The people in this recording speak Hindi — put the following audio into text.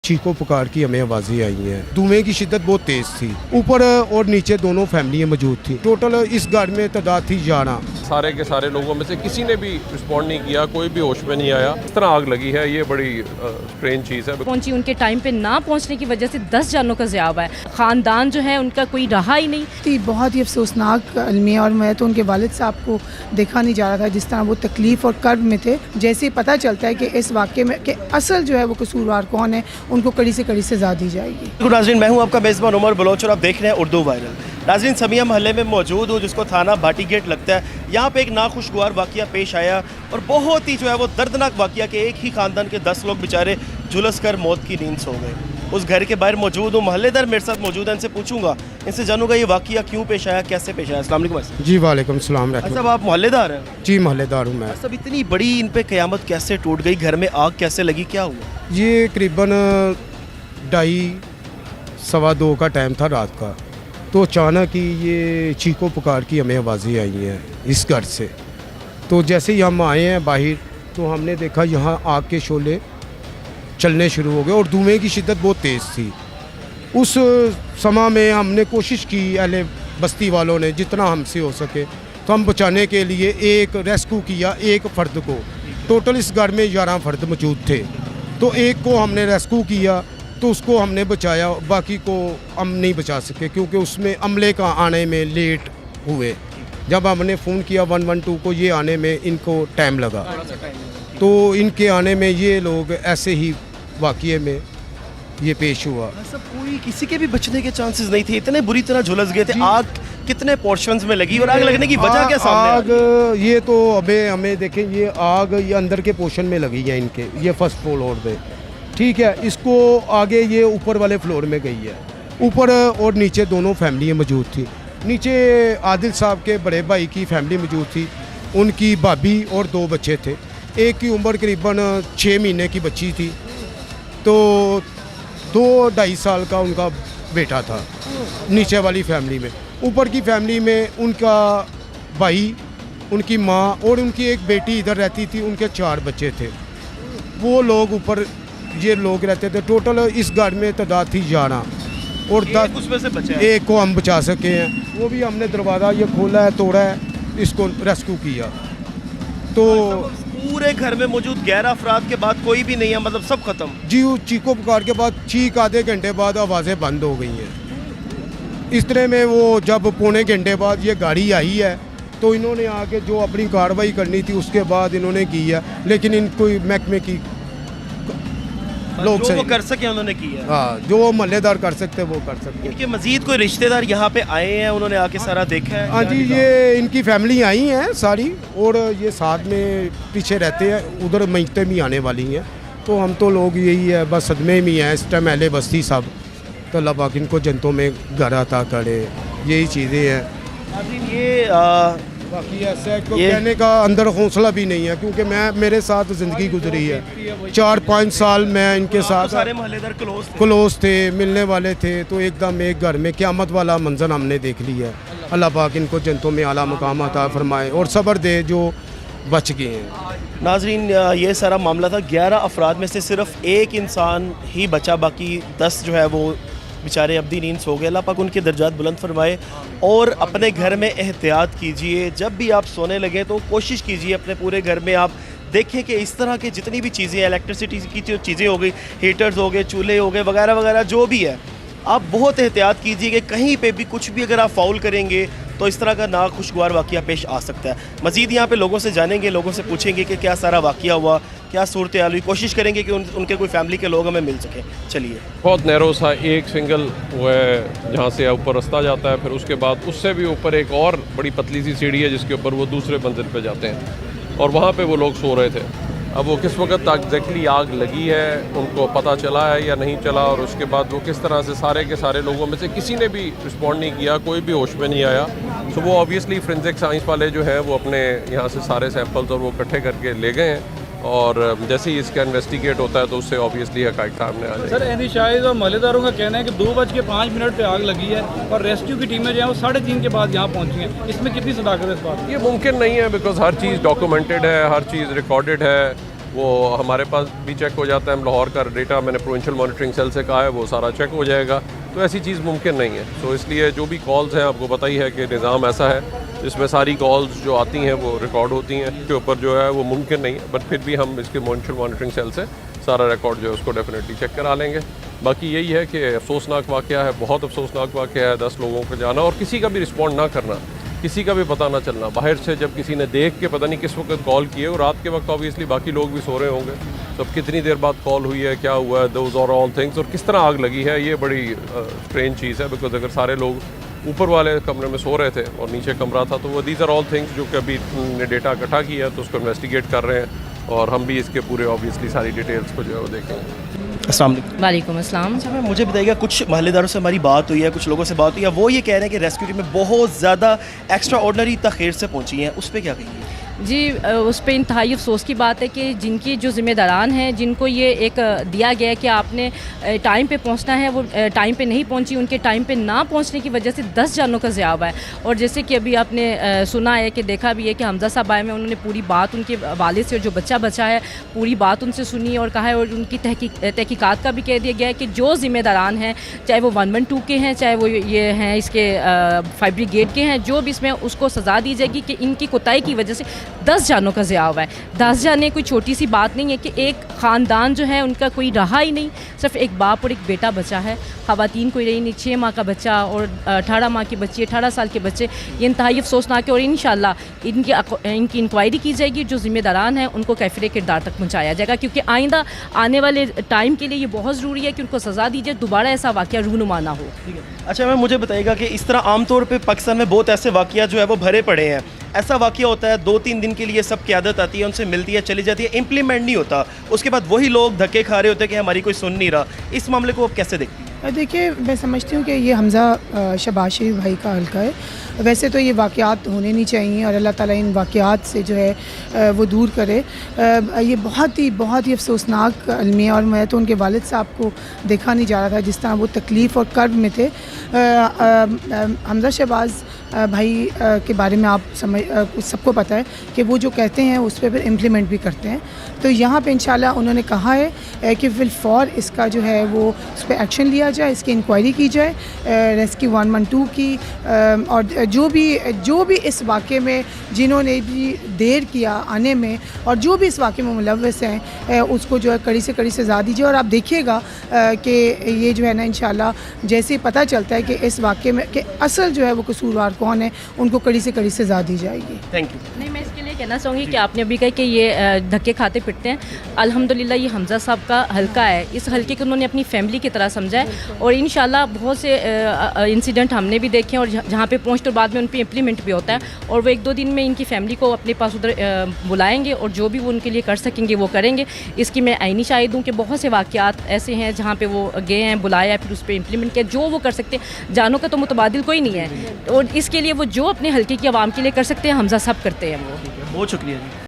चीखों पुकार की हमें आवाज़ें आई हैं। धुएं की शिद्दत बहुत तेज़ थी। ऊपर और नीचे दोनों फैमिलियाँ मौजूद थी। टोटल इस घर में तादाद थी 11। सारे के सारे लोगों में से किसी ने भी रिस्पॉन्ड नहीं किया, कोई भी होश में नहीं आया। इस तरह आग लगी है, ये बड़ी स्ट्रेंज चीज़ है। पहुंची, उनके टाइम पे ना पहुंचने की वजह से 10 जानों का ज़िया हुआ है। ख़ानदान जो है उनका कोई रहा ही नहीं। बहुत ही अफसोसनाक अलमिया, और मैं तो उनके वालिद साहब को देखा नहीं जा रहा था जिस तरह वो तकलीफ़ और कर्ब में थे। जैसे ही पता चलता है कि इस वाक़े में कि असल जो है वो कसूरवार कौन है, उनको कड़ी से कड़ी सज़ा दी जाएगी। नाज़रीन, मैं हूं आपका मेज़बान उमर बलोच और आप देख रहे हैं उर्दू वायरल। नाज़रीन, समिया महल्ले में मौजूद हूँ, जिसको थाना भाटी गेट लगता है। यहाँ पे एक नाखुशगवार वाक़या पेश आया और बहुत ही जो है वो दर्दनाक वाक़या कि एक ही ख़ानदान के 10 लोग बेचारे झुलस कर मौत की नींद सो गए। उस घर के बाहर मौजूद हूँ, महल्लेदार मेरे साथ मौजूद है, इनसे पूछूंगा, इनसे जानूंगा ये वाक़या क्यों पेश आया, कैसे पेश आया। अस्सलाम वालेकुम। जी वालेकुम सलाम। साहब, आप मोहल्लेदार हैं? जी मोहल्लेदार हूँ मैं। सब इतनी बड़ी इन पे क़यामत कैसे टूट गई, घर में आग कैसे लगी, क्या हुआ? ये करीबन 2:30-2:15 का टाइम था रात का। तो अचानक ही ये चीखों पुकार की हमें आवाज़ें आई हैं इस घर से। तो जैसे ही हम आए हैं बाहर, तो हमने देखा यहाँ आग के शोले चलने शुरू हो गए और धुएं की शिद्दत बहुत तेज़ थी। उस समय में हमने कोशिश की, अहले बस्ती वालों ने जितना हमसे हो सके, तो हम बचाने के लिए एक रेस्क्यू किया एक फ़र्द को। टोटल इस घर में 11 फ़र्द मौजूद थे। तो एक को हमने रेस्क्यू किया, तो उसको हमने बचाया, बाकी को हम नहीं बचा सके क्योंकि उसमें अमले का आने में लेट हुए। जब हमने फ़ोन किया 112 को, ये आने में इनको टाइम लगा। तो इनके आने में ये लोग ऐसे ही वाक़ये में ये पेश हुआ। सब कोई किसी के भी बचने के चांसेस नहीं थे, इतने बुरी तरह झुलस गए थे। आग कितने पोर्शंस में लगी और आग लगने की वजह क्या सामने आग ये तो अबे हमें देखें, ये आग ये अंदर के पोर्शन में लगी है इनके, ये फर्स्ट फ्लोर पे, ठीक है। इसको आगे ये ऊपर वाले फ्लोर में गई है। ऊपर और नीचे दोनों फैमिलियाँ मौजूद थी। नीचे आदिल साहब के बड़े भाई की फैमिली मौजूद थी, उनकी भाभी और 2 बच्चे थे। एक की उम्र करीबन 6 महीने की बच्ची थी, तो 2-2.5 साल का उनका बेटा था नीचे वाली फैमिली में। ऊपर की फैमिली में उनका भाई, उनकी माँ और उनकी एक बेटी इधर रहती थी, उनके 4 बच्चे थे। वो लोग ऊपर ये लोग रहते थे। टोटल इस घर में तादाद थी 11 और 10 उसमें से बचे हैं। एक को हम बचा सके हैं। वो भी हमने दरवाज़ा ये खोला है, तोड़ा है, इसको रेस्क्यू किया। तो पूरे घर में मौजूद 11 अफराद के बाद कोई भी नहीं है, मतलब सब खत्म? जी, वो चीखों पुकार के बाद चीख आधे घंटे बाद आवाज़ें बंद हो गई हैं। इस तरह में वो जब पौने घंटे बाद ये गाड़ी आई है, तो इन्होंने आके जो अपनी कार्रवाई करनी थी उसके बाद इन्होंने की है, लेकिन इनको महकमे की लोग जो वो कर सके उन्होंने किया। हाँ, जो मोहल्लेदार कर सकते वो कर सकते। इनके मजीद कोई रिश्तेदार यहाँ पे आए हैं, उन्होंने आके सारा देखा है? हाँ जी, ये इनकी फैमिली आई हैं सारी, और ये साथ में पीछे रहते हैं, उधर मईतें भी आने वाली हैं। तो हम तो लोग यही है, बस सदमे में हैं इस टाइम अहले बस्ती सब। तो अल्लाह पाक इनको जनतों में घर अता करे, यही चीज़ें हैं। ये बाकी ऐसा है, कहने का अंदर हौसला भी नहीं है, क्योंकि मेरे साथ ज़िंदगी गुजरी है। 4-5 साल मैं इनके साथ सारे मोहल्लेदार क्लोज थे, मिलने वाले थे। तो एकदम एक घर में क़यामत वाला मंजर हमने देख लिया है। अल्लाह पाक इनको जनतों में आला मुकाम अता फरमाए और सब्र दे जो बच गए हैं। नाजरीन, ये सारा मामला था। 11 अफराद में से सिर्फ एक इंसान ही बचा, बाकी 10 जो है वो बेचारे अब्दी नींद सो गए। अल्लाह पाक उनके दर्जात बुलंद फरमाए। और अपने घर में एहतियात कीजिए, जब भी आप सोने लगे तो कोशिश कीजिए अपने पूरे घर में आप देखें कि इस तरह के जितनी भी चीज़ें, इलेक्ट्रिसिटी की जो चीज़ें हो गई, हीटर्स हो गए, चूल्हे हो गए, वगैरह वगैरह जो भी है, आप बहुत एहतियात कीजिए कि कहीं पे भी कुछ भी अगर आप फाउल करेंगे तो इस तरह का नाखुशगवार वाक़या पेश आ सकता है। मज़ीद यहाँ पे लोगों से जानेंगे, लोगों से पूछेंगे कि क्या सारा वाक़या हुआ, क्या सूरत हाल हुई, कोशिश करेंगे कि उनके कोई फैमिली के लोग हमें मिल सकें। चलिए। बहुत नैरो सा एक सिंगल वो है जहाँ से ऊपर रास्ता जाता है, फिर उसके बाद उससे भी ऊपर एक और बड़ी पतली सी सीढ़ी है जिसके ऊपर वो दूसरे मंजिल पे जाते हैं, और वहाँ पे वो लोग सो रहे थे। अब वो किस वक्त एग्जैक्टली आग लगी है उनको पता चला है या नहीं चला, और उसके बाद वो किस तरह से सारे के सारे लोगों में से किसी ने भी रिस्पॉन्ड नहीं किया, कोई भी होश में नहीं आया। तो वो ऑब्वियसली फोरेंसिक साइंस वाले जो हैं वो अपने यहाँ से सारे सैंपल्स और वो इकट्ठे करके ले गए हैं, और जैसे ही इसका इन्वेस्टिगेट होता है तो उससे ऑब्वियसली हक़ाइक़ सामने आ जाएगा। सर, एनी शाहिद और मोहल्लेदारों का कहना है कि 2:05 पे आग लगी है और रेस्क्यू की टीमें जो है वो 3:30 के बाद यहाँ पहुँची हैं। इसमें कितनी सदाकत है इस बात? ये मुमकिन नहीं है, बिकॉज हर चीज़ डॉक्यूमेंटेड है, हर चीज़ रिकॉर्डेड है। वो हमारे पास भी चेक हो जाता है। हम लाहौर का डेटा मैंने प्रोविंशियल मॉनिटरिंग सेल से कहा है वो सारा चेक हो जाएगा। तो ऐसी चीज़ मुमकिन नहीं है। तो इसलिए जो भी कॉल्स हैं आपको पता ही है कि निज़ाम ऐसा है जिसमें सारी कॉल्स जो आती हैं वो रिकॉर्ड होती हैं। इसके ऊपर जो है वो मुमकिन नहीं है, बट फिर भी हम इसके प्रोविंशियल मॉनिटरिंग सेल से सारा रिकॉर्ड जो है उसको डेफिनेटली चेक करा लेंगे। बाकी यही है कि अफसोसनाक वाक़या है, बहुत अफसोसनाक वाक़या है 10 लोगों को जाना और किसी का भी रिस्पॉन्ड ना करना, किसी का भी पता ना चलना। बाहर से जब किसी ने देख के पता नहीं किस वक्त कॉल किए, और रात के वक्त ऑब्वियसली बाकी लोग भी सो रहे होंगे, तो अब कितनी देर बाद कॉल हुई है, क्या हुआ है, दोज आर ऑल थिंग्स, और किस तरह आग लगी है, ये बड़ी स्ट्रेंज चीज़ है। बिकॉज अगर सारे लोग ऊपर वाले कमरे में सो रहे थे और नीचे कमरा था, तो वो दीज आर ऑल थिंग्स जो कि अभी ने डेटा इकट्ठा किया है तो उसको इन्वेस्टिगेट कर रहे हैं, और हम भी इसके पूरे ऑब्वियसली सारी डिटेल्स को जो है वो देखेंगे। अस्सलाम वालेकुम। वालेकुम अस्सलाम। अच्छा मैम, मुझे बताइएगा, कुछ महल्लेदारों से हमारी बात हुई है, कुछ लोगों से बात हुई है, वो ये कह रहे हैं कि रेस्क्यू टीम में बहुत ज़्यादा एक्स्ट्रा ऑर्डनरी तख़ीर से पहुंची हैं, उस पर क्या कहेंगे? जी, उस पर इंतहाई अफसोस की बात है कि जिनकी जो ज़िम्मेदारान हैं, जिनको ये एक दिया गया है कि आपने टाइम पे पहुंचना है, वो टाइम पे नहीं पहुंची। उनके टाइम पे ना पहुंचने की वजह से 10 जानों का ज़िया हुआ है। और जैसे कि अभी आपने सुना है कि देखा भी है कि हमजा साहब आए में उन्होंने पूरी बात उनके वालिद से, और जो बच्चा बचा है पूरी बात उनसे सुनी और कहा है, और उनकी तहकीकात का भी कह दिया गया है कि जो ज़िम्मेदारान हैं, चाहे वो 112 के हैं, चाहे वो ये हैं इसके फायर ब्रिगेड के हैं, जो भी इसमें उसको सज़ा दी जाएगी कि इनकी कोताही की वजह से 10 जानों का ज़िया हुआ है। 10 जाने कोई छोटी सी बात नहीं है कि एक ख़ानदान जो है उनका कोई रहा ही नहीं, सिर्फ एक बाप और एक बेटा बचा है। ख़वातीन कोई रही नहीं, 6 माह का बच्चा और 18 माह की बच्ची, 18 साल के बच्चे। ये इंतहाई अफसोसनाक है, और इंशाल्लाह इनकी इंक्वायरी की जाएगी, जो ज़िम्मेदारान हैं उनको कैफिरे किरदार तक पहुँचाया जाएगा, क्योंकि आइंदा आने वाले टाइम के लिए ये बहुत ज़रूरी है कि उनको सज़ा दी जाए, दोबारा ऐसा वाक़या रूनुमा ना हो। अच्छा मैम, मुझे बताइएगा कि इस तरह आमतौर पे पाकिस्तान में बहुत ऐसे वाक़या जो है वो भरे पड़े हैं। ऐसा वाक़या होता है 2-3 दिन के लिए सब क़यादत आती है, उनसे मिलती है, चली जाती है, इम्प्लीमेंट नहीं होता, उसके बाद वही लोग धक्के खा रहे होते हैं कि हमारी कोई सुन नहीं रहा। इस मामले को आप कैसे देखती हैं? देखिए, मैं समझती हूँ कि ये हमज़ा शहबाज शरीफ भाई का हल्का है। वैसे तो ये वाक़यात होने नहीं चाहिए, और अल्लाह ताला इन वाक़यात से जो है वो दूर करे। ये बहुत ही अफसोसनाक अलमिया, और मैं तो उनके वालिद साहब को देखा नहीं जा रहा था जिस तरह वो तकलीफ़ और कर्ब में थे। हमज़ा शहबाज भाई के बारे में आप सबको पता है कि वो जो कहते हैं उस पर फिर इम्प्लीमेंट भी करते हैं। तो यहाँ पे इंशाल्लाह उन्होंने कहा है कि फिलफौर इसका जो है वो उस पर एक्शन लिया जाए, इसकी इंक्वायरी की जाए, रेस्क्यू 112 की, और जो भी इस वाक़े में जिन्होंने भी देर किया आने में और जो भी इस वाक़े में मुलव्वस हैं, उसको जो है कड़ी से कड़ी सज़ा दीजिए। और आप देखिएगा कि ये जो है ना, इंशाल्लाह जैसे ही पता चलता है कि इस वाक़े में कि असल जो है वो कसूरवार कौन है, उनको कड़ी से कड़ी सज़ा दी जाएगी। Thank you. नहीं, मैं इसके लिए कहना चाहूँगी कि आपने अभी कहा कि ये धक्के खाते पिटते हैं। अल्हम्दुलिल्लाह ये हमज़ा साहब का हल्का है, इस हल्के को उन्होंने अपनी फैमिली की तरह समझा है, और इंशाल्लाह बहुत से इंसिडेंट हमने भी देखे हैं, और जहाँ पे पहुँचते बाद में उन पर इम्प्लीमेंट भी होता है, और वो 1-2 दिन में इनकी फैमिली को अपने पास उधर बुलाएंगे, और जो भी वो उनके लिए कर सकेंगे वो करेंगे। इसकी मैं आईनी शाहिद हूँ कि बहुत से वाक़यात ऐसे हैं जहाँ पे वो गए हैं, बुलाया, फिर उस पर इम्प्लीमेंट किया, जो वो कर सकते हैं। जानों का तो मुतबादिल कोई नहीं है, और इसके लिए वो जो अपने हल्के की आवाम के लिए कर सकते हैं, हमज़ा सब करते हैं वो। बहुत शुक्रिया जी।